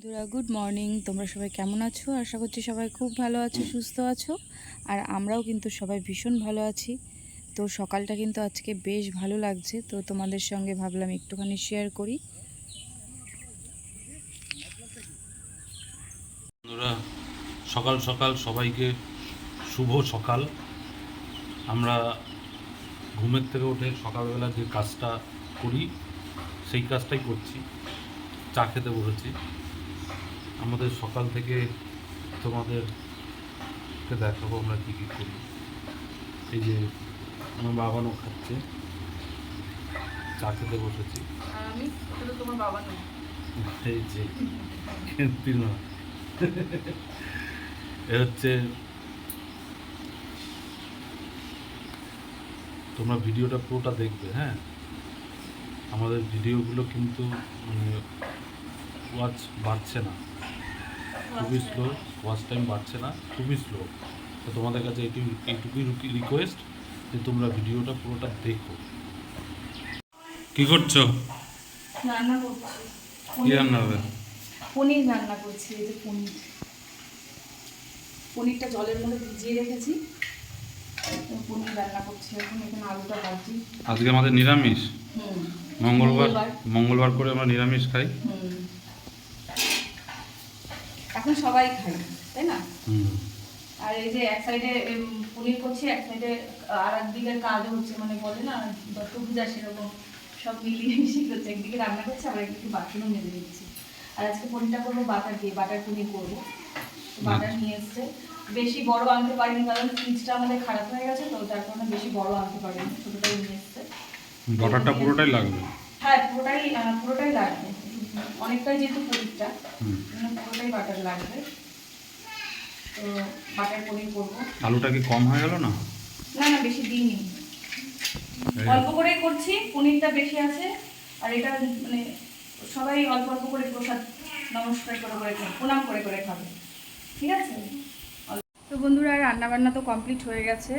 বন্ধুরা good morning. তোমরা সবাই কেমন আছো? আশা করছি সবাই খুব ভালো আছো, সুস্থ আছো। আর আমরাও কিন্তু সবাই ভীষণ ভালো আছি। তো সকালটা কিন্তু আজকে বেশ ভালো লাগছে, তো তোমাদের সঙ্গে ভাবলাম একটুখানি শেয়ার করি। বন্ধুরা সকাল সকাল সবাইকে শুভ সকাল। আমরা ঘুমের থেকে উঠে সকালবেলা যে কাজটা করি সেই কাজটাই করছি, চা খেতে বসেছি। আমাদের সকাল থেকে তোমাদেরকে দেখাবো আমরা কী কী করি। এই যে আমার বাবানও খাচ্ছে, চা খেতে বসেছি। আর আমি তো তোমার বাবা নই। এই যে এ হচ্ছে, তোমরা ভিডিওটা পুরোটা দেখবে। হ্যাঁ, আমাদের ভিডিওগুলো কিন্তু মানে ওয়াচ বাড়ছে না, খুবই স্লো। ওয়াচ টাইম বাড়ছে না, খুবই স্লো। তো তোমাদের কাছে এইটুকুই রিকোয়েস্ট যে তোমরা ভিডিওটা পুরোটা দেখো। কি করছো? রান্না করছি। কি রান্না হবে? পনির রান্না করছি। এই যে পনিরটা জলের মধ্যে ভিজিয়ে রেখেছি, পনির রান্না করছি। এখন এখানে আলুটা ভাজি। আজকে আমাদের নিরামিষ। মঙ্গলবার করে আমরা নিরামিষ খাই। এখন সবাই খাই, তাই না? হুম। আর এই যে এক সাইডে পনির করছি, এক সাইডে আর একদিকের কাজও হচ্ছে, মানে বলে না যত পূজা সেরকম সব মিলিয়ে মিশিয়ে করছে। একদিকে রান্না করছি, আবার একদিকে বাথরুমও মেজে দিচ্ছি। আর আজকে পনিরটা করবো বাটার দিয়ে, বাটার পনির করবো। বাটার নিয়ে এসছে, বেশি বড় আনতে পারিনি কারণ ফ্রিজটা আমাদের খারাপ হয়ে গেছে, তো তার কারণে বেশি বড় আনতে পারিনি, ছোটটাই নিয়ে এসছে। বাটারটা পুরোটাই লাগবে? হ্যাঁ, পুরোটাই লাগবে। অনেকটাই যেহেতু পনিরটা, পুরোটাই বাটার লাগবে। তো বাটার পনির করবো। আলুটা কি কম হয়ে গেল না? না না, বেশি দিইনি, অল্প করেই করছি। পনিরটা বেশি আছে, আর এটা মানে সবাই অল্প অল্প করে প্রসাদ নমস্কার করে করে খাবে, প্রণাম করে করে খাবে, ঠিক আছে? তো বন্ধুরা রান্নাবান্না তো কমপ্লিট হয়ে গেছে,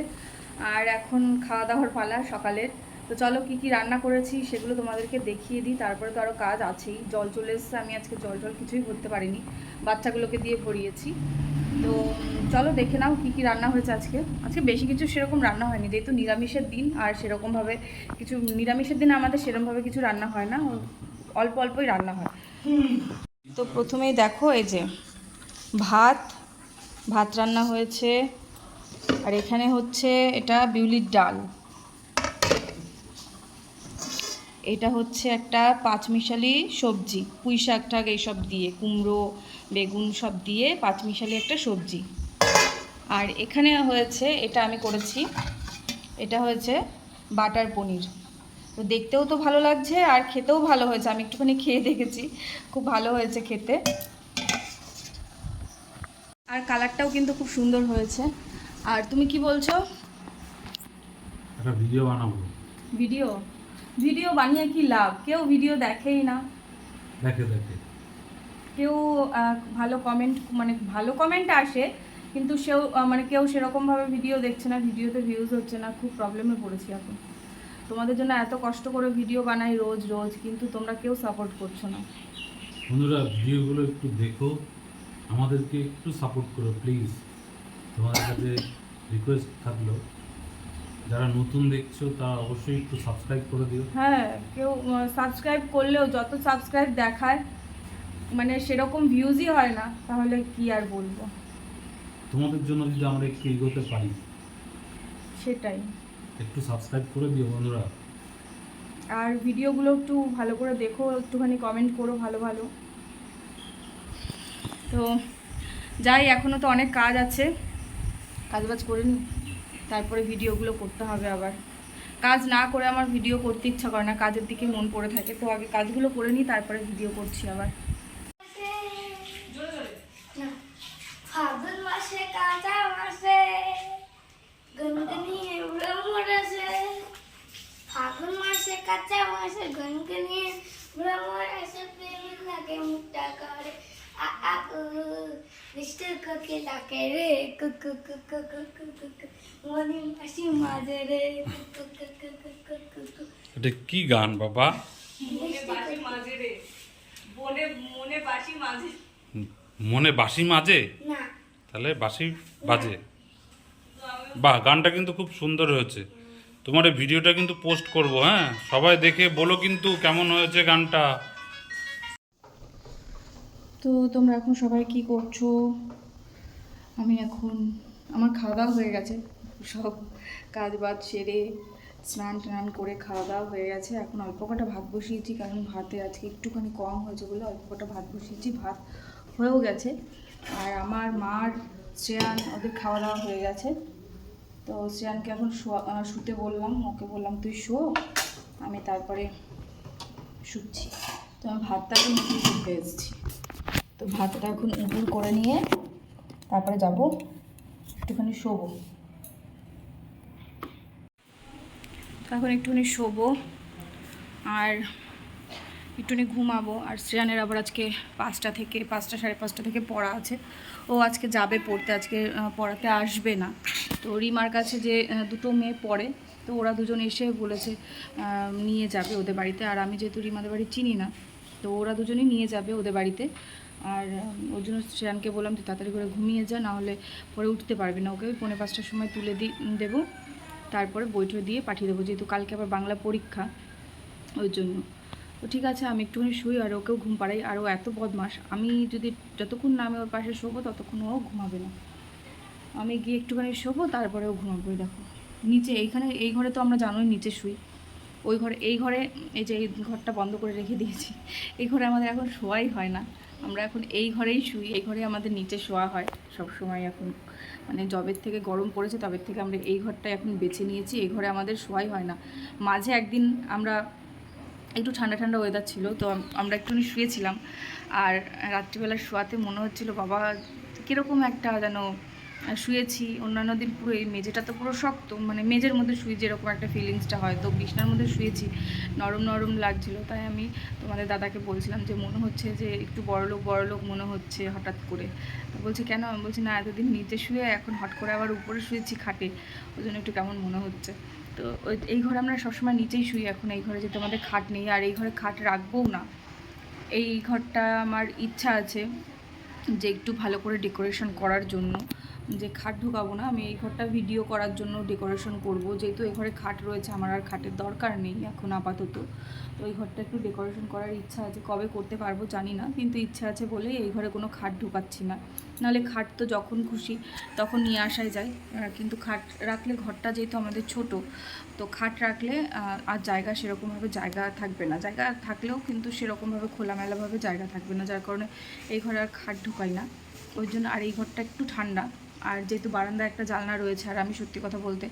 আর এখন খাওয়া দাওয়ার পালা সকালের। তো চলো কি কি রান্না করেছি সেগুলো তোমাদেরকে দেখিয়ে দিই। তারপরে তো আরও কাজ আছেই। জল চলে এসছে, আমি আজকে জল কিছুই করতে পারিনি, বাচ্চাগুলোকে দিয়ে ভরিয়েছি। তো চলো দেখে নাও কি কি রান্না হয়েছে আজকে। আজকে বেশি কিছু সেরকম রান্না হয়নি, যেহেতু নিরামিষের দিন, আর সেরকমভাবে কিছু নিরামিষের দিনে আমাদের সেরকমভাবে কিছু রান্না হয় না, অল্প অল্পই রান্না হয়। তো প্রথমেই দেখো, এই যে ভাত রান্না হয়েছে, আর এখানে হচ্ছে এটা বিউলির ডাল, এটা হচ্ছে একটা পাঁচমিশালি সবজি, পুঁই শাক টাক এইসব দিয়ে, কুমড়ো বেগুন সব দিয়ে পাঁচমিশালি একটা সবজি। আর এখানে হয়েছে, এটা আমি করেছি, এটা হয়েছে বাটার পনির। তো দেখতেও তো ভালো লাগছে আর খেতেও ভালো হয়েছে, আমি একটুখানি খেয়ে দেখেছি, খুব ভালো হয়েছে খেতে, আর কালারটাও কিন্তু খুব সুন্দর হয়েছে। আর তুমি কি বলছো? একটা ভিডিও বানাবো। ভিডিও বানিয়ে কি লাভ? কেউ ভিডিও দেখেই না। দেখে কেউ ভালো কমেন্ট আসে, কিন্তু কেউ সেরকমভাবে ভিডিও দেখছে না, ভিডিওতে ভিউজ হচ্ছে না। খুব প্রবলেমে পড়েছি এখন। তোমাদের জন্য এত কষ্ট করে ভিডিও বানাই রোজ রোজ, কিন্তু তোমরা কেউ সাপোর্ট করছো না। বন্ধুরা ভিডিওগুলো একটু দেখো, আমাদেরকে একটু সাপোর্ট করো প্লিজ। তোমাদের কাছে রিকোয়েস্ট থাকলো, যারা নতুন দেখছো তারা অবশ্যই একটু সাবস্ক্রাইব করে দিও। হ্যাঁ, কেউ সাবস্ক্রাইব করলেও যত সাবস্ক্রাইব দেখায়, মানে সেরকম ভিউজই হয় না, তাহলে কি আর বলবো। তোমাদের জন্য যদি আমরা একটু এগোতে পারি, সেটাই। একটু সাবস্ক্রাইব করে দিও বন্ধুরা। আর ভিডিওগুলো একটু ভালো করে দেখো, একটুখানি কমেন্ট করো ভালো ভালো। তো যাই, এখনও তো অনেক কাজ আছে, কাজবাজ করে নিই, তারপরে ভিডিওগুলো করতে হবে। আবার কাজ না করে আমার ভিডিও করতে ইচ্ছা করে না, কাজের দিকে মন পড়ে থাকে। তো আগে কাজগুলো করে নিই, তারপরে ভিডিও করছি আবার। ফাগুন মাসে কাঁচা মাসে গুনগুনি উড়ে মরেছে, ফাগুন মাসে কাঁচা মাসে গুনগুনি উড়ে মরেছে, প্রেম লাগে মুখটা করে নিষ্ঠুর কোকিলাকে রে কুকু কুকু কুকু কুকু মনি মাসি মাঝে রে কুকু কুকু কুকু কুকু। এটা কি গান বাবা? মনে বাসি মাঝে রে, মনে বাসি মাঝে। মনে বাঁশি মাজে? না তাহলে বাঁশি বাজে। বাহ, গানটা কিন্তু খুব সুন্দর হয়েছে। তোমার এই ভিডিওটা কিন্তু পোস্ট করব, হ্যাঁ, সবাই দেখে বলো কিন্তু কেমন হয়েছে গানটা। তো তোমরা এখন সবাই কি করছো? আমি এখন আমার খাওয়া দাওয়া হয়ে গেছে, সব কাজ বাজ সেরে স্নান টান করে খাওয়া দাওয়া হয়ে গেছে। এখন অল্প কটা ভাত বসিয়েছি, কারণ ভাতে আজকে একটুখানি কম হয়েছে বলে অল্প কটা ভাত বসিয়েছি, ভাত হয়েও গেছে। আর আমার মার শ্রেয়ান ওদের খাওয়া দাওয়া হয়ে গেছে। তো শ্রেয়ানকে এখন শুতে বললাম, ওকে বললাম তুই শো, আমি তারপরে শুচ্ছি। তো আমি ভাতটা এখন উপুর করতে এসেছি, তো ভাতটা এখন উপুর করে নিয়ে তারপরে যাব একটুখানি শোবো। এখন একটুখানি শোবো আর একটুখানি ঘুমাবো। আর শ্রেয়ানের আবার আজকে 5টা সাড়ে 5টা থেকে পড়া আছে, ও আজকে যাবে পড়তে, আজকে পড়াতে আসবে না। তো রিমার কাছে যে দুটো মেয়ে পড়ে, তো ওরা দুজন এসে বলেছে নিয়ে যাবে ওদের বাড়িতে। আর আমি যেহেতু রিমাদের বাড়ি চিনি না, তো ওরা দুজনই নিয়ে যাবে ওদের বাড়িতে। আর ওর জন্য শ্রেয়ানকে বললাম তুই তাড়াতাড়ি করে ঘুমিয়ে যা, না হলে পরে উঠতে পারবি না। ওকে 4:45টার সময় তুলে দেবো, তারপরে বইটা দিয়ে পাঠিয়ে দেবো, যেহেতু কালকে আবার বাংলা পরীক্ষা, ওই জন্য। তো ঠিক আছে, আমি একটুখানি শুই আর ওকেও ঘুম পাড়াই। আর ও এত বদমাস, আমি যদি যতক্ষণ না আমি ওর পাশে শোবো ততক্ষণ ও ঘুমাবে না। আমি গিয়ে একটুখানি শোবো, তারপরে ও ঘুমাবো। দেখো নিচে এইখানে, এই ঘরে তো আমরা জানোই নিচে শুই, ওই ঘরে, এই ঘরে, এই যে এই ঘরটা বন্ধ করে রেখে দিয়েছি, এই ঘরে আমাদের এখন শোয়াই হয় না। আমরা এখন এই ঘরেই শুই, এই ঘরে আমাদের নিচে শোয়া হয় সব সময়। এখন মানে জবের থেকে গরম পড়েছে, তবের থেকে আমরা এই ঘরটাই এখন বেছে নিয়েছি, এই ঘরে আমাদের শোয়াই হয় না। মাঝে একদিন আমরা একটু ঠান্ডা ঠান্ডা ওয়েদার ছিল, তো আমরা একটুখানি শুয়েছিলাম। আর রাত্রিবেলা শোয়াতে মনে হচ্ছিল বাবা কীরকম একটা যেন শুয়েছি। অন্যান্য দিন পুরো এই মেঝেটা তো পুরো শক্ত, মানে মেঝের মধ্যে শুয়ে যেরকম একটা ফিলিংসটা হয়, তো বিছনার মধ্যে শুয়েছি, নরম নরম লাগছিলো। তাই আমি তোমাদের দাদাকে বলছিলাম যে মনে হচ্ছে যে একটু বড়লোক মনে হচ্ছে হঠাৎ করে। তো বলছে কেন? আমি বলছি না, এতদিন নিচে শুয়ে এখন হট করে আবার উপরে শুয়েছি খাটে, ওই জন্য একটু কেমন মনে হচ্ছে। তো এই ঘরে আমরা সবসময় নিচেই শুই এখন, এই ঘরে যেহেতু আমাদের খাট নেই, আর এই ঘরে খাট রাখবোও না। এই ঘরটা আমার ইচ্ছা আছে যে একটু ভালো করে ডেকোরেশন করার জন্য, যে খাট ঢুকাবো না, আমি এই ঘরটা ভিডিও করার জন্য ডেকোরেশন করব। যেহেতু এই ঘরে খাট রয়েছে, আমার আর খাটের দরকার নেই এখন আপাতত। তো এই ঘরটা একটু ডেকোরেশন করার ইচ্ছা আছে, কবে করতে পারবো জানি না, কিন্তু ইচ্ছা আছে বলেই এই ঘরে কোনো খাট ঢুকাচ্ছি না। নাহলে খাট তো যখন খুশি তখন নিয়ে আসাই যায়, কিন্তু খাট রাখলে ঘরটা যেহেতু আমাদের ছোট, তো খাট রাখলে আর জায়গা সেরকমভাবে জায়গা থাকবে না, জায়গা থাকলেও কিন্তু সেরকমভাবে খোলামেলাভাবে জায়গা থাকবে না, যার কারণে এই ঘরে আর খাট ঢুকাই না ওই জন্য। আর এই ঘরটা একটু ঠান্ডা, আর যেহেতু বারান্দায় একটা জানলা রয়েছে, আর আমি সত্যি কথা বলতে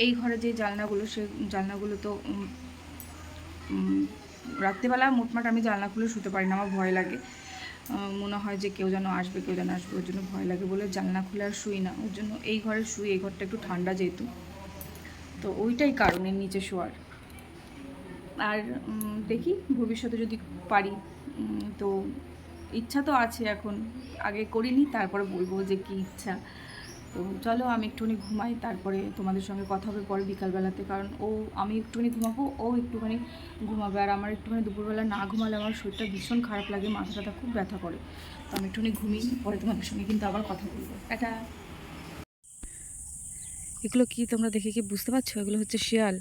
এই ঘরে যে জানলাগুলো, সেই জানলাগুলো তো রাত্রিবেলা মোটমাট আমি জানলা খুলে শুতে পারি না, আমার ভয় লাগে, মনে হয় যে কেউ যেন আসবে ওর জন্য ভয় লাগে বলে জানলা খুলে আর শুই না, ওর জন্য এই ঘরে শুই। এই ঘরটা একটু ঠান্ডা যেহেতু, তো ওইটাই কারণে নিচে শোয়ার। আর দেখি ভবিষ্যতে যদি পারি, তো ইচ্ছা তো আছে, এখন আগে করিনি, তারপরে বলবো যে কি ইচ্ছা। তো চলো আমি একটুখানি ঘুমাই, তারপরে তোমাদের সঙ্গে কথা হবে পরে বিকালবেলাতে, কারণ আমি একটুখানি ঘুমাবো, ও একটুখানি ঘুমাবে। আর আমার একটুখানি দুপুরবেলা না ঘুমালে আমার শরীরটা ভীষণ খারাপ লাগে, মাথাটা খুব ব্যথা করে। তো আমি একটুখানি ঘুমিয়ে পরে তোমাদের সঙ্গে কিন্তু আবার কথা বলবো। এটা এগুলো কি তোমরা দেখে কি বুঝতে পারছো? এগুলো হচ্ছে শিয়াল,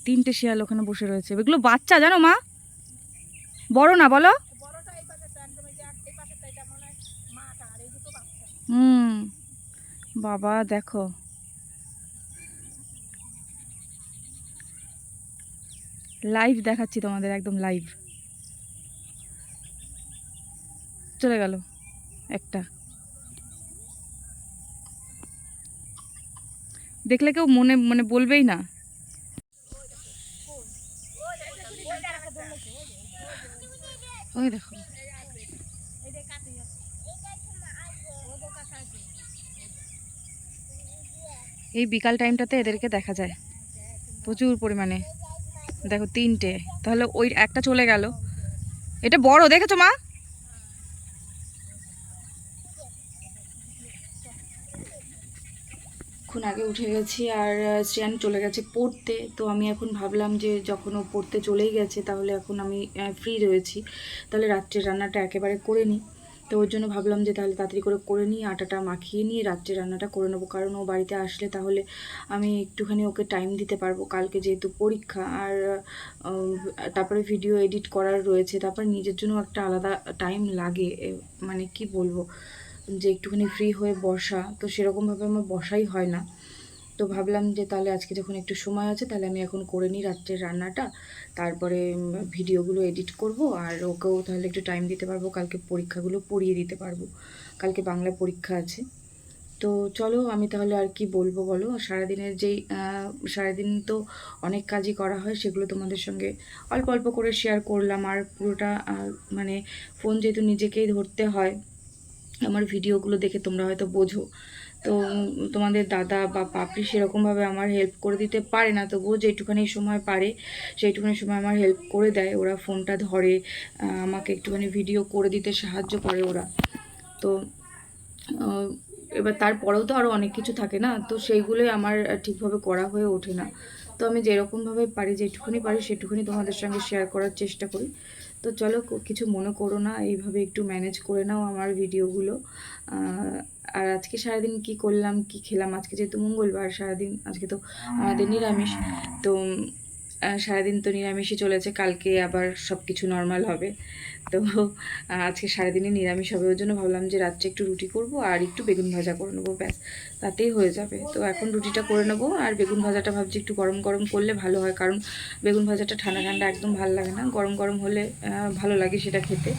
3টে শিয়াল ওখানে বসে রয়েছে। এগুলো বাচ্চা জানো মা, বড় না বলো। বাবা দেখো, লাইভ দেখাচ্ছি তোমাদের, একদম লাইভ। চলে গেল একটা, দেখলে কেউ মনে বলবেই না। ওই দেখো, এই বিকাল টাইমটাতে এদেরকে দেখা যায় প্রচুর পরিমাণে। দেখো 3টে, তাহলে ওই একটা চলে গেল, এটা বড় দেখেছো মা? এখন আগে উঠে গেছি, আর শ্রেয়ান চলে গেছে পড়তে। তো আমি এখন ভাবলাম যে যখন ও পড়তে চলেই গেছে, তাহলে এখন আমি ফ্রি রয়েছি, তাহলে রাত্রের রান্নাটা একেবারে করে নিই। তো ওর জন্য ভাবলাম যে তাহলে তাড়াতাড়ি করে নিই, আটাটা মাখিয়ে নিয়ে রাত্রে রান্নাটা করে নেবো, কারণ ও বাড়িতে আসলে তাহলে আমি একটুখানি ওকে টাইম দিতে পারবো, কালকে যেহেতু পরীক্ষা। আর তারপরে ভিডিও এডিট করার রয়েছে, তারপর নিজের জন্য একটা আলাদা টাইম লাগে, মানে কি বলবো, যে একটুখানি ফ্রি হয়ে বসা, তো সেরকমভাবে আমার বসাই হয় না। তো ভাবলাম যে তাহলে আজকে যখন একটু সময় আছে তাহলে আমি এখন করে নিই রাত্রের রান্নাটা, তারপরে ভিডিওগুলো এডিট করব, আর ওকেও তাহলে একটু টাইম দিতে পারবো, কালকে পরীক্ষাগুলো পড়িয়ে দিতে পারবো, কালকে বাংলা পরীক্ষা আছে। তো চলো, আমি তাহলে আর কি বলবো বলো, সারাদিনের যেই সারাদিন তো অনেক কাজই করা হয়, সেগুলো তোমাদের সঙ্গে অল্প অল্প করে শেয়ার করলাম। আর পুরোটা মানে ফোন যেহেতু নিজেকেই ধরতে হয়, আমার ভিডিওগুলো দেখে তোমরা হয়তো বোঝো, তো তোমাদের দাদা বা পাপড়ি সেরকমভাবে আমার হেল্প করে দিতে পারে না, তবুও যেটুখানি সময় পারে সেইটুখানি সময় আমার হেল্প করে দেয়। ওরা ফোনটা ধরে আমাকে একটুখানি ভিডিও করে দিতে সাহায্য করে ওরা। তো এবার তারপরেও তো আরও অনেক কিছু থাকে না, তো সেইগুলোই আমার ঠিকভাবে করা হয়ে ওঠে না। তো আমি যেরকমভাবে পারি, যেটুকুনি পারি সেটুকুনি তোমাদের সঙ্গে শেয়ার করার চেষ্টা করি। তো চলো, কিছু মনে করো না, এইভাবে একটু ম্যানেজ করে নাও আমার ভিডিওগুলো। আর আজকে সারাদিন কি করলাম, কি খেলাম, আজকে যেহেতু মঙ্গলবার, সারাদিন আজকে তো আমাদের নিরামিষ, তো সারাদিন তো নিরামিষই চলেছে, কালকে আবার সব কিছু নর্মাল হবে। তো আজকে সারাদিনই নিরামিষ হবে, ওর জন্য ভাবলাম যে রাত্রে একটু রুটি করব আর একটু বেগুন ভাজা করে নেবো, ব্যাস তাতেই হয়ে যাবে। তো এখন রুটিটা করে নেবো, আর বেগুন ভাজাটা ভাবছি একটু গরম গরম করলে ভালো হয়, কারণ বেগুন ভাজাটা ঠান্ডা ঠান্ডা একদম ভালো লাগে না, গরম গরম হলে ভালো লাগে সেটা খেতে।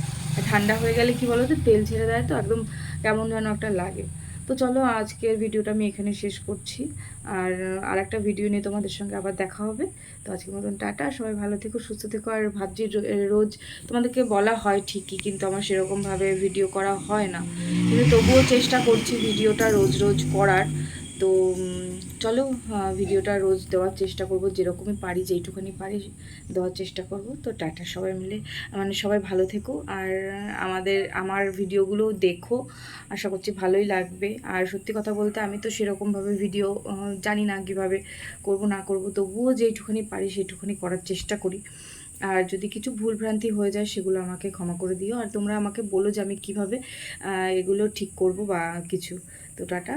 ঠান্ডা হয়ে গেলে কি বলো তো, তেল ছেড়ে দেয় তো একদম কেমন যেন একটা লাগে। তো চলো, আজকের ভিডিওটা আমি এখানে শেষ করছি, আর একটা ভিডিও নিয়ে তোমাদের সঙ্গে আবার দেখা হবে। তো আজকের মতন টাটা, সবাই ভালো থেকো, সুস্থ থেকো। আর ভাবছি রোজ তোমাদেরকে বলা হয় ঠিকই, কিন্তু আমার সেরকমভাবে ভিডিও করা হয় না, কিন্তু তবুও চেষ্টা করছি ভিডিওটা রোজ রোজ করার। তো চলো, ভিডিওটা রোজ দেওয়ার চেষ্টা করব, যেরকমই পারি, যেইটুখানি পারি দেওয়ার চেষ্টা করব। তো টাটা, সবাই মিলে মানে সবাই ভালো থেকো, আর আমার ভিডিওগুলো দেখো, আশা করছি ভালোই লাগবে। আর সত্যি কথা বলতে আমি তো সেরকমভাবে ভিডিও জানি না কীভাবে করব না করব, তবুও যেইটুখানি পারি সেইটুখানি করার চেষ্টা করি। আর যদি কিছু ভুলভ্রান্তি হয়ে যায় সেগুলো আমাকে ক্ষমা করে দিও, আর তোমরা আমাকে বলো যে আমি কীভাবে এগুলো ঠিক করব বা কিছু। তো টাটা।